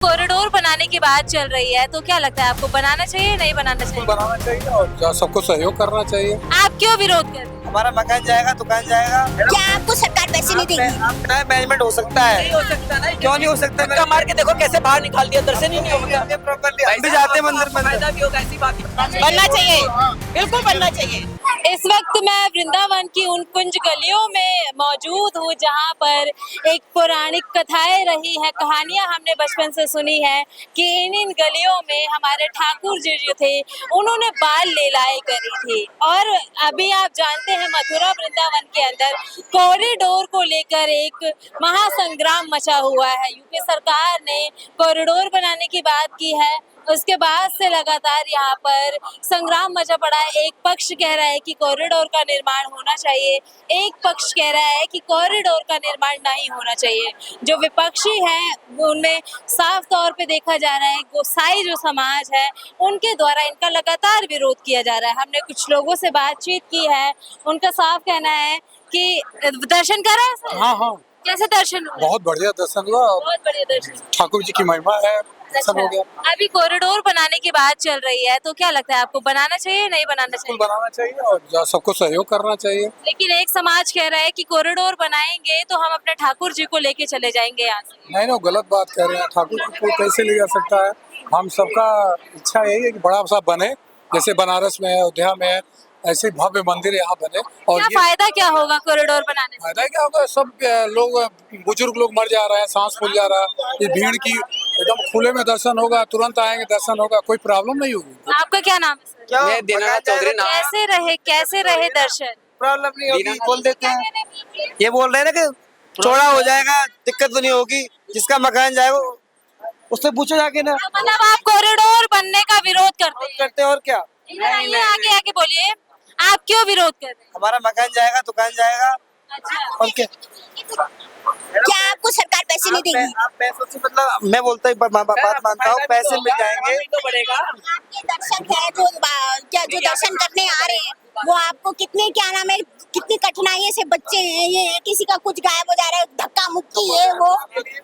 Corridor बनाने की बात चल रही है, तो क्या लगता है आपको बनाना चाहिए नहीं बनाना चाहिए? बनाना चाहिए और सबको सहयोग करना चाहिए। आप क्यों विरोध कर रहे हैं? हमारा मकान जाएगा, दुकान जाएगा। क्या आपको सरकार पैसे नहीं देगी? मैनेजमेंट हो सकता है, नहीं हो सकता ना। क्यों नहीं हो सकता? धक्का मार के देखो कैसे बाहर निकाल दिया, दर्शन ही नहीं होगा। प्रॉपर्ली हम भी जाते हैं मंदिर फायदा भी होगा, ऐसी बात नहीं। बनना चाहिए, बिल्कुल बनना चाहिए। इस वक्त मैं वृंदावन की उन कुंज गलियों में मौजूद हूँ जहाँ पर एक पौराणिक कथाएं रही है, कहानियां हमने बचपन से सुनी है कि इन गलियों में हमारे ठाकुर जी जो थे उन्होंने बाल लीलाएं करी थी। और अभी आप जानते हैं मथुरा वृंदावन के अंदर कॉरिडोर को लेकर एक महासंग्राम मचा हुआ है। यूपी सरकार ने कॉरिडोर बनाने की बात की है, उसके बाद से लगातार यहाँ पर संग्राम मचा पड़ा है। एक पक्ष कह रहा है कि कॉरिडोर का निर्माण होना चाहिए, एक पक्ष कह रहा है कि कॉरिडोर का निर्माण नहीं होना चाहिए। जो विपक्षी हैं उनमें साफ तौर पे देखा जा रहा है गोसाई जो समाज है उनके द्वारा इनका लगातार विरोध किया जा रहा है। हमने कुछ लोगों से बातचीत की है, उनका साफ कहना है कि दर्शन कर रहे हैं। हाँ हाँ, कैसे दर्शन हुआ? बहुत बढ़िया दर्शन हुआ। बहुत बढ़िया दर्शन। ठाकुर जी की महिमा है, सब हो गया। अभी कॉरिडोर बनाने की बात चल रही है, तो क्या लगता है आपको बनाना चाहिए नहीं बनाना चाहिए? बनाना चाहिए और सबको सहयोग करना चाहिए। लेकिन एक समाज कह रहा है कि कॉरिडोर बनाएंगे तो हम अपने ठाकुर जी को लेके चले जाएंगे यहाँ से। नहीं, गलत बात कह रहे हैं। ठाकुर जी को कैसे ले जा सकता है? हम सबका इच्छा यही है कि बड़ा सा बने, जैसे बनारस में है, अयोध्या में है, ऐसे भव्य मंदिर यहाँ बने। और क्या फायदा क्या होगा कॉरिडोर बनाने से? फायदा क्या होगा? सब लोग, बुजुर्ग लोग मर जा रहे हैं, सांस फूल जा रहा है। ये भीड़ की एकदम खुले में दर्शन होगा, तुरंत आएंगे, दर्शन होगा, कोई प्रॉब्लम नहीं होगी। आपका क्या नाम है सर? मैं दीनानाथ चौधरी नाम। कैसे रहे दर्शन? प्रॉब्लम नहीं होगी, बोल देते हैं। ये बोल रहे हैं ना कि चौड़ा हो जाएगा, दिक्कत तो नहीं होगी। जिसका मकान जाएगा उससे पूछो जाके ना। मतलब आप कॉरिडोर बनने का विरोध करते हैं? और क्या? ये आगे आगे बोलिए, आप क्यों विरोध कर रहे हैं? हमारा मकान जाएगा, दुकान जाएगा। अच्छा, और क्या? क्या आपको सरकार पैसे नहीं देगी? आप पैसों से मतलब, मैं बोलता हूँ, बात मानता हूँ, पैसे मिल जाएंगे तो बढ़ेगा। आपके दर्शक है जो दर्शन करने आ रहे हैं, वो आपको कितने क्या नाम है, कितनी कठिनाइयों से बच्चे हैं, ये है, किसी का कुछ गायब हो जा रहा है, धक्का मुक्की है, वो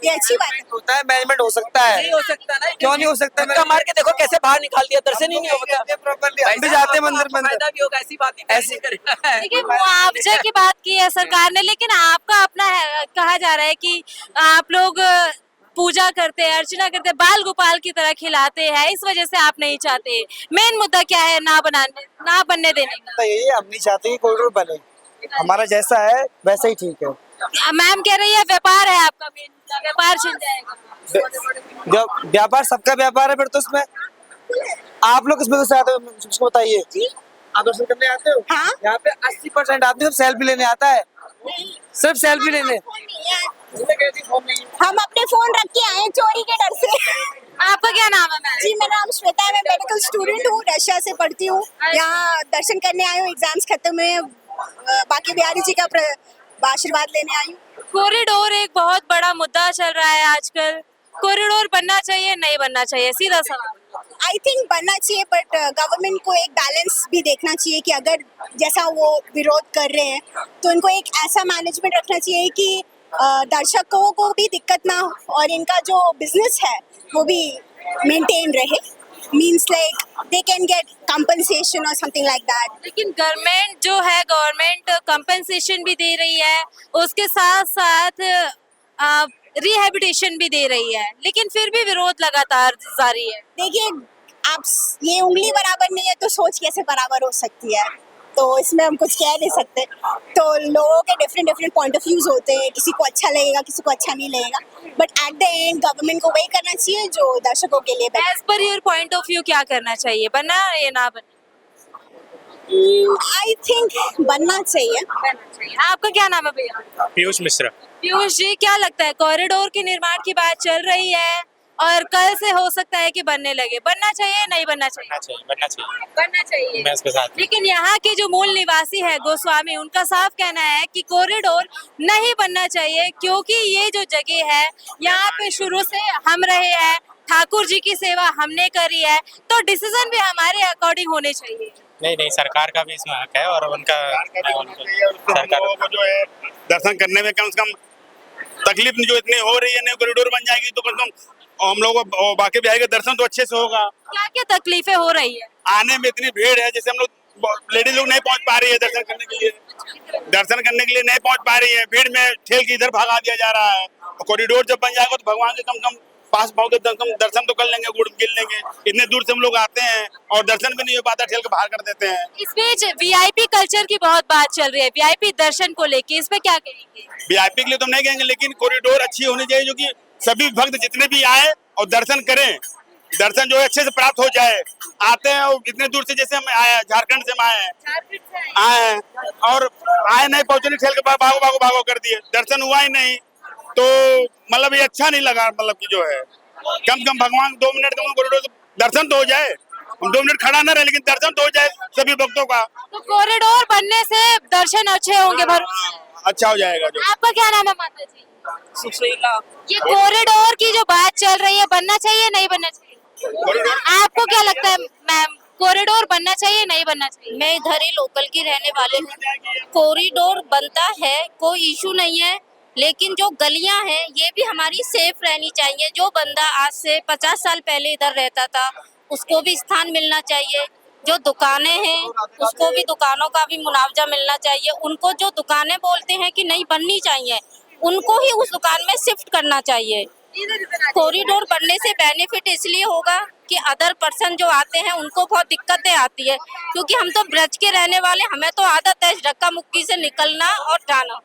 ये अच्छी बात है। होता है, मैनेजमेंट हो सकता है। नहीं हो सकता ना। क्यों नहीं हो सकता? धक्का मार के देखो कैसे बाहर निकाल दिया, दर्शन ही नहीं होगा। प्रॉपर्ली हम भी जाते हैं मंदिर फायदा भी होगा, ऐसी बात नहीं। ऐसी करेगा। देखिए मुआवजे की बात की है सरकार ने, लेकिन आपका अपना है, कहा जा रहा है कि आप लोग पूजा करते हैं, अर्चना करते हैं, बाल गोपाल की तरह खिलाते हैं, इस वजह से आप नहीं चाहते। मेन मुद्दा क्या है ना बनने देने का? तो यही हम नहीं चाहते कि कॉरिडोर बने। हमारा जैसा है वैसा ही ठीक है। मैम कह रही है व्यापार है आपका, मेन मुद्दा व्यापार छिन जाएगा। व्यापार सबका व्यापार है, फिर तो उसमें आप लोग किसमें से आते हो मुझको बताइए। आप दर्शन करने आते हो? हाँ। यहाँ पे 80% आदमी सिर्फ सेल्फी लेने आता है, सिर्फ सेल्फी लेने। हम अपने फोन रख के आए हैं चोरी के डर से। आपका क्या नाम है मैम? जी, मेरा नाम श्वेता है, मैं मेडिकल स्टूडेंट हूँ, रशिया से पढ़ती हूँ। यहाँ दर्शन करने आई हूँ, एग्जाम्स खत्म हुए, बाकी बिहारी जी का आशीर्वाद लेने आई हूँ। कॉरिडोर एक बहुत बड़ा मुद्दा चल रहा है आजकल। कॉरिडोर बनना चाहिए नहीं बनना चाहिए, सीधा सवाल। आई थिंक बनना चाहिए, बट गवर्नमेंट को एक बैलेंस भी देखना चाहिए कि अगर जैसा वो विरोध कर रहे हैं तो इनको एक ऐसा मैनेजमेंट रखना चाहिए कि दर्शकों को भी दिक्कत ना हो और इनका जो बिजनेस है वो भी मेंटेन रहे। Means like they can get compensation और समथिंग लाइक दैट। लेकिन गवर्नमेंट कंपनसेशन भी दे रही है, उसके साथ साथ रिहैबिलिटेशन भी दे रही है, लेकिन फिर भी विरोध लगातार जारी है। देखिए, आप ये उंगली बराबर नहीं है तो सोच कैसे बराबर हो सकती है, तो इसमें हम कुछ कह नहीं सकते। तो लोगों के डिफरेंट पॉइंट ऑफ व्यूज होते हैं, किसी को अच्छा लगेगा, किसी को अच्छा नहीं लगेगा, but at the end government को वही करना चाहिए जो दर्शकों के लिए as per your point of view क्या करना चाहिए, बनना या ना बनना? आई थिंक बनना चाहिए। आपका क्या नाम है भैया? पीयूष मिश्रा। पीयूष जी, क्या लगता है कॉरिडोर के निर्माण की बात चल रही है और कल से हो सकता है कि बनने लगे, बनना चाहिए नहीं बनना चाहिए? बनना चाहिए। बनना चाहिए। मैं उसके साथ। लेकिन यहाँ के जो मूल निवासी है गोस्वामी, उनका साफ कहना है कि कॉरिडोर नहीं बनना चाहिए, क्योंकि ये जो जगह है यहाँ पे शुरू से हम रहे हैं, ठाकुर जी की सेवा हमने करी है, तो डिसीजन भी हमारे अकॉर्डिंग होने चाहिए। नहीं, सरकार का भी इसमें हक है और उनका सरकार को जो है दर्शन करने में कम से कम तकलीफ जो इतनी हो रही है, कॉरिडोर बन जाएगी तो कम से कम और हम लोग को बाकी बिहारी के दर्शन तो अच्छे से होगा। क्या क्या तकलीफें हो रही है? आने में इतनी भीड़ है, जैसे हम लोग लेडीज लोग नहीं पहुंच पा रही है दर्शन करने के लिए, नहीं पहुंच पा रही है। भीड़ में ठेल के इधर भगा दिया जा रहा है। कॉरिडोर जब बन जाएगा तो भगवान के कम पास पहुंच के दर्शन तो कर लेंगे, गुड़ गिर लेंगे। इतने दूर से हम लोग आते हैं और दर्शन भी नहीं हो पाता, ठेल के बाहर कर देते हैं। इस बीच वीआईपी कल्चर की बहुत बात चल रही है, वीआईपी दर्शन को लेके, इस पे क्या कहेंगे? वीआईपी के लिए तो हम नहीं कहेंगे, लेकिन कॉरिडोर अच्छी होनी चाहिए, जो कि सभी भक्त जितने भी आए और दर्शन करें, दर्शन जो है अच्छे से प्राप्त हो जाए। आते हैं और इतने दूर से, जैसे हम आए झारखंड से हम आए हैं और आए नहीं पहुंचे, ठेल के बाद भागो कर दिए, दर्शन हुआ ही नहीं। तो मतलब ये अच्छा नहीं लगा, मतलब कि जो है कम भगवान 2 मिनट कॉरिडोर दर्शन तो हो जाए। हम 2 मिनट खड़ा ना रहे, लेकिन दर्शन तो हो जाए सभी भक्तों का। तो कॉरिडोर बनने से दर्शन अच्छे होंगे, अच्छा हो जाएगा। जो आपका क्या नाम है माता जी? सुशीला। ये कॉरिडोर की जो बात चल रही है, बनना चाहिए नहीं बनना चाहिए? आपको क्या लगता है मैम, कॉरिडोर बनना चाहिए नहीं बनना चाहिए? मैं इधर ही लोकल की रहने वाले हूँ। कॉरिडोर बनता है, कोई इशू नहीं है, लेकिन जो गलियां हैं ये भी हमारी सेफ रहनी चाहिए। जो बंदा आज से 50 साल पहले इधर रहता था उसको भी स्थान मिलना चाहिए। जो दुकानें हैं उसको भी दुकानों का भी मुआवजा मिलना चाहिए। उनको जो दुकानें बोलते हैं कि नहीं बननी चाहिए, उनको ही उस दुकान में शिफ्ट करना चाहिए। कॉरिडोर बनने से बेनिफिट इसलिए होगा कि अदर पर्सन जो आते हैं उनको बहुत दिक्कतें आती है, क्योंकि हम तो ब्रज के रहने वाले, हमें तो आदत है धक्का मुक्की से निकलना और जाना,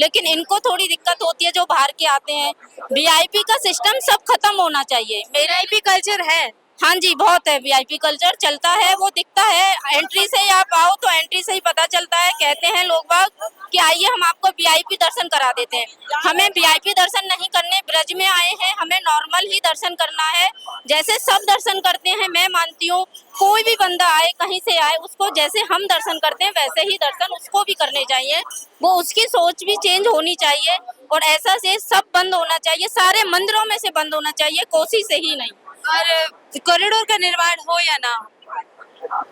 लेकिन इनको थोड़ी दिक्कत होती है जो बाहर के आते हैं। वीआईपी का सिस्टम सब खत्म होना चाहिए। वीआईपी कल्चर है? हाँ जी, बहुत है, वीआईपी कल्चर चलता है, वो दिखता है। एंट्री से ही आप आओ तो एंट्री से ही पता चलता है। कहते हैं लोग बाग कि आइए हम आपको वीआईपी दर्शन करा देते हैं। हमें वीआईपी दर्शन नहीं करने, ब्रज में आए हैं, हमें नॉर्मल ही दर्शन करना है, जैसे सब दर्शन करते हैं। मैं मानती हूँ कोई भी बंदा आए, कहीं से आए, उसको जैसे हम दर्शन करते हैं वैसे ही दर्शन उसको भी करने चाहिए। वो उसकी सोच भी चेंज होनी चाहिए और ऐसा से सब बंद होना चाहिए, सारे मंदिरों में से बंद होना चाहिए, कोसी से ही नहीं। और कॉरिडोर का निर्माण हो या ना हो,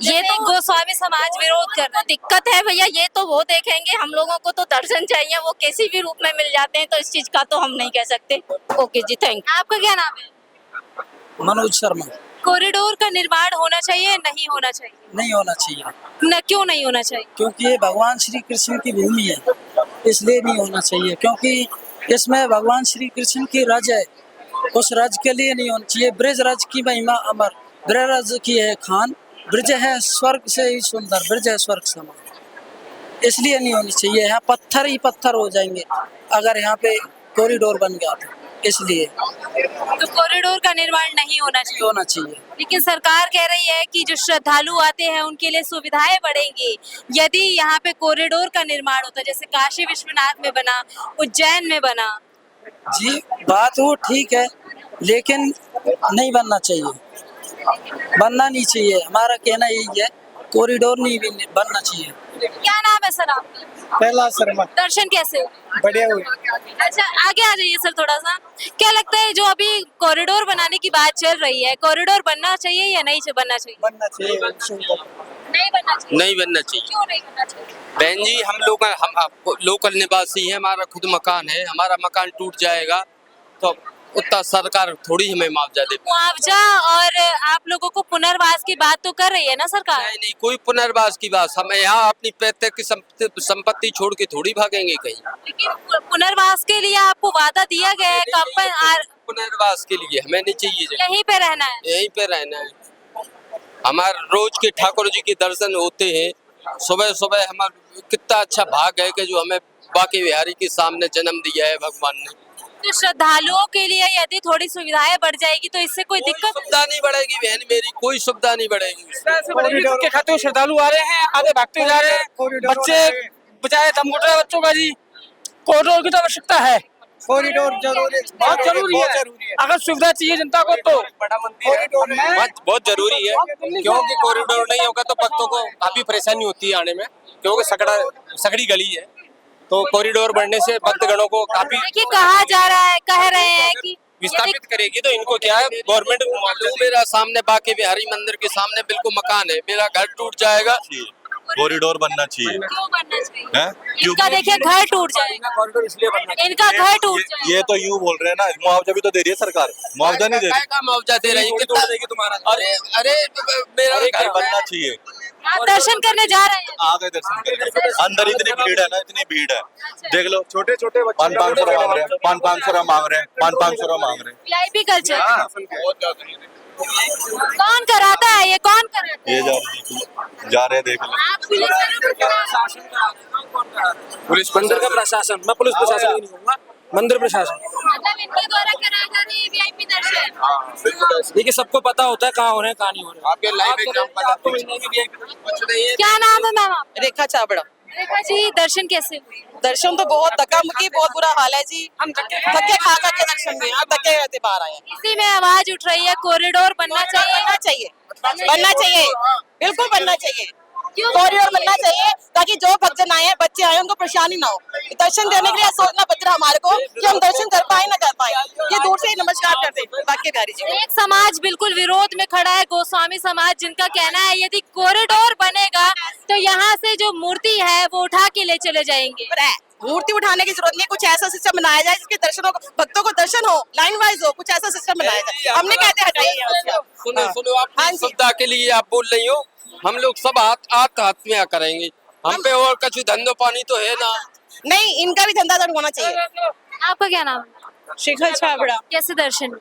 ये तो गोस्वामी समाज विरोध कर रहा है। दिक्कत है भैया, ये तो वो देखेंगे, हम लोगों को तो दर्शन चाहिए, वो किसी भी रूप में मिल जाते हैं, तो इस चीज का तो हम नहीं कह सकते। ओके जी, थैंक यू। आपका क्या नाम है? मनोज शर्मा। कॉरिडोर का निर्माण होना चाहिए नहीं होना चाहिए? नहीं होना चाहिए। न क्यों नहीं होना चाहिए? क्योंकि ये भगवान श्री कृष्ण की भूमि है, इसलिए नहीं होना चाहिए। क्योंकि इसमें भगवान श्री कृष्ण की रज है, उस रज के लिए नहीं होना चाहिए। ब्रज रज की महिमा अमर, ब्रज रज की है खान, ब्रज है स्वर्ग से ही सुंदर, ब्रज है स्वर्ग समान, इसलिए नहीं होनी चाहिए। यहाँ पत्थर ही पत्थर हो जाएंगे अगर यहाँ पे कॉरिडोर बन गया तो, इसलिए तो कॉरिडोर का निर्माण नहीं होना चाहिए? होना चाहिए। लेकिन सरकार कह रही है कि जो श्रद्धालु आते हैं उनके लिए सुविधाएं बढ़ेंगी यदि यहाँ पे कॉरिडोर का निर्माण होता, जैसे काशी विश्वनाथ में बना, उज्जैन में बना। जी बात वो ठीक है, लेकिन नहीं बनना चाहिए, बनना नहीं चाहिए। हमारा कहना यही है, कॉरिडोर नहीं बनना चाहिए। क्या नाम है सर आपका? पहला शर्मा। दर्शन कैसे हुए? बढ़िया हुई। अच्छा आगे आ जाइए सर थोड़ा सा। क्या लगता है जो अभी कॉरिडोर बनाने की बात चल रही है, कॉरिडोर बनना चाहिए या नहीं बनना चाहिए? बनना चाहिए। नहीं बनना चाहिए। नहीं बनना चाहिए। क्यों नहीं बनना चाहिए? बहन जी, हम लोकल निवासी हैं, हमारा खुद मकान है, हमारा मकान टूट जाएगा तो उतना सरकार थोड़ी हमें मुआवजा दे। मुआवजा और आप लोगों को पुनर्वास की बात तो कर रही है ना सरकार? नहीं नहीं, कोई पुनर्वास की बात, हम यहाँ अपनी पैतृक की संपत्ति छोड़ के थोड़ी भागेंगे कहीं। लेकिन पुनर्वास के लिए आपको वादा दिया गया है, पुनर्वास के लिए हमें नहीं चाहिए, यहीं पे रहना है। यहीं पे रहना है। हमारे रोज के ठाकुर जी के दर्शन होते हैं, सुबह सुबह हमारा कितना अच्छा भाग है कि जो हमें बाकी बिहारी के सामने जन्म दिया है भगवान ने। तो श्रद्धालुओं के लिए यदि थोड़ी सुविधाएं बढ़ जाएगी तो इससे कोई दिक्कत? सुविधा नहीं बढ़ेगी बहन मेरी, कोई सुविधा नहीं बढ़ेगी। के खाते श्रद्धालु आ रहे हैं, आधे भागते जा रहे हैं, बच्चे बचाए दम घुट रहे बच्चों का जी। कॉरिडोर की तो आवश्यकता है, कॉरिडोर जरूरी, बहुत जरूरी है। अगर सुविधा चाहिए जनता को तो बड़ा मंदिर है, बहुत जरूरी है, क्योंकि कॉरिडोर नहीं होगा तो भक्तों को काफी परेशानी होती है आने में, क्योंकि सकड़ी गली है, तो कॉरिडोर बढ़ने से भक्तगणों को काफी देखिए कहा जा रहा है, कह रहे हैं कि विस्थापित करेगी, तो इनको क्या है गवर्नमेंट मेरा सामने बाकी बिहारी मंदिर के सामने बिल्कुल मकान है, मेरा घर टूट जाएगा कॉरिडोर बनना चाहिए। क्यों बनना चाहिए? हैं? इनका देखिए घर टूट जाएगा, कॉरिडोर इसलिए बनना इनका घर टूट जाएगा। ये तो यूं बोल रहे हैं ना, मुआवजा भी तो दे रही है सरकार, मुआवजा नहीं दे रही। का मुआवजा दे रही है, कितना देगी तुम्हारा? अरे अरे मेरा घर बनना चाहिए। आप दर्शन करने जा रहे हैं? आ गए दर्शन करने, अंदर इतनी भीड़ है ना, इतनी भीड़ है, देख लो। छोटे छोटे 500 रुपया मांग रहे हैं, 500 रुपया मांग रहे हैं, 500 रुपया मांग रहे हैं। वीआईपी कल्चर हाँ। कौन कराता है? ये कौन कराता है? ये जा रहे देख लो। आप पुलिस पुलिस मंदिर का प्रशासन, मैं पुलिस प्रशासन नहीं कहूँगा, मंदिर प्रशासन। मतलब इनके द्वारा कराया जा रही है वीआईपी दर्शन। देखिए सबको पता होता है कहाँ हो रहे हैं कहाँ नहीं हो रहे हैं। आपके लाइव एग्जांपल आपको मिल जाएंगे VIP। क्या नाम है मैम आपका? रेखा चावड़ा। रेखा जी, दर्शन कैसे हुए? दर्शन तो बहुत धक्का मुक्की, बहुत बुरा हाल है जी। हम धक्के खा खा के दर्शन में, आप धक्के रहते बाहर आए। इसी में आवाज उठ रही है कॉरिडोर बनना चाहिए। बनना चाहिए, बनना चाहिए, बिल्कुल बनना चाहिए। कॉरिडोर बनना चाहिए ताकि जो भक्तजन आए हैं, बच्चे आए, उनको परेशानी ना हो। दर्शन देने के लिए सोचना पड़ रहा हमारे को कि हम दर्शन कर पाए ना कर पाए, ये दूर से ही नमस्कार करते हैं। बाकी बिहारी जी एक समाज बिल्कुल विरोध में खड़ा है, गोस्वामी समाज, जिनका कहना है यदि कॉरिडोर बनेगा तो यहाँ से जो मूर्ति है वो उठा के ले चले जाएंगे। मूर्ति उठाने की जरूरत नहीं, कुछ ऐसा सिस्टम बनाया जाए जिसके दर्शनों को, भक्तों को दर्शन हो, लाइन वाइज हो, कुछ ऐसा सिस्टम बनाया जाए। हमने कहते हटाइए। सुनो आप सुविधा के लिए आप बोल रही हो, हम लोग सब आत्महत्या करेंगे, हम पे और कुछ धंधो पानी तो है ना। नहीं, इनका भी धंधा होना चाहिए। आपका क्या नाम है? शिखर छाबड़ा। कैसे दर्शन?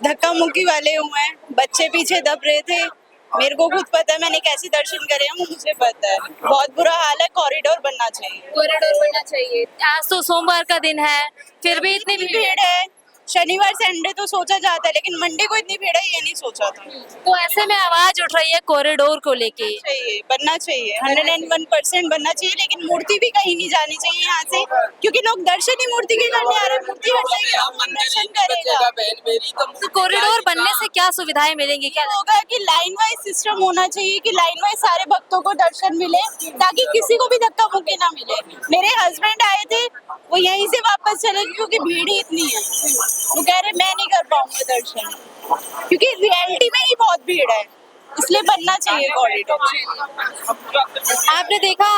धक्का मुक्की वाले हुए हैं, बच्चे पीछे दब रहे थे, मेरे को खुद पता है मैंने कैसे दर्शन करे हैं, मुझे पता है। बहुत बुरा हाल है, कॉरिडोर बनना चाहिए। कॉरिडोर बनना चाहिए। आज तो सोमवार का दिन है, फिर भी इतनी भीड़ है। शनिवार संडे तो सोचा जाता है, लेकिन मंडे को इतनी भीड़ है ये नहीं सोचा था। तो ऐसे में आवाज उठ रही है कॉरिडोर को लेके। चाहिए, बनना चाहिए, 101% बनना चाहिए, लेकिन मूर्ति भी कहीं नहीं जानी चाहिए यहाँ से, क्योंकि लोग दर्शन ही मूर्ति के करने आ रहे हैं। मूर्ति हट जाएगी, दर्शन करेगा। तो कॉरिडोर बनने से क्या सुविधाएं मिलेंगी? क्या होगा कि लाइन वाइज सिस्टम होना चाहिए कि लाइन वाइज सारे भक्तों को दर्शन मिले, ताकि किसी को भी धक्का मुक्की ना मिले। मेरे हस्बैंड आए थे, वो यहीं से वापस चले गए क्योंकि भीड़ ही इतनी है। वो कह रहे मैं नहीं कर पाऊंगा दर्शन, क्योंकि रियलिटी में ही बहुत भीड़ है, इसलिए बनना चाहिए कॉरिडोर। आपने देखा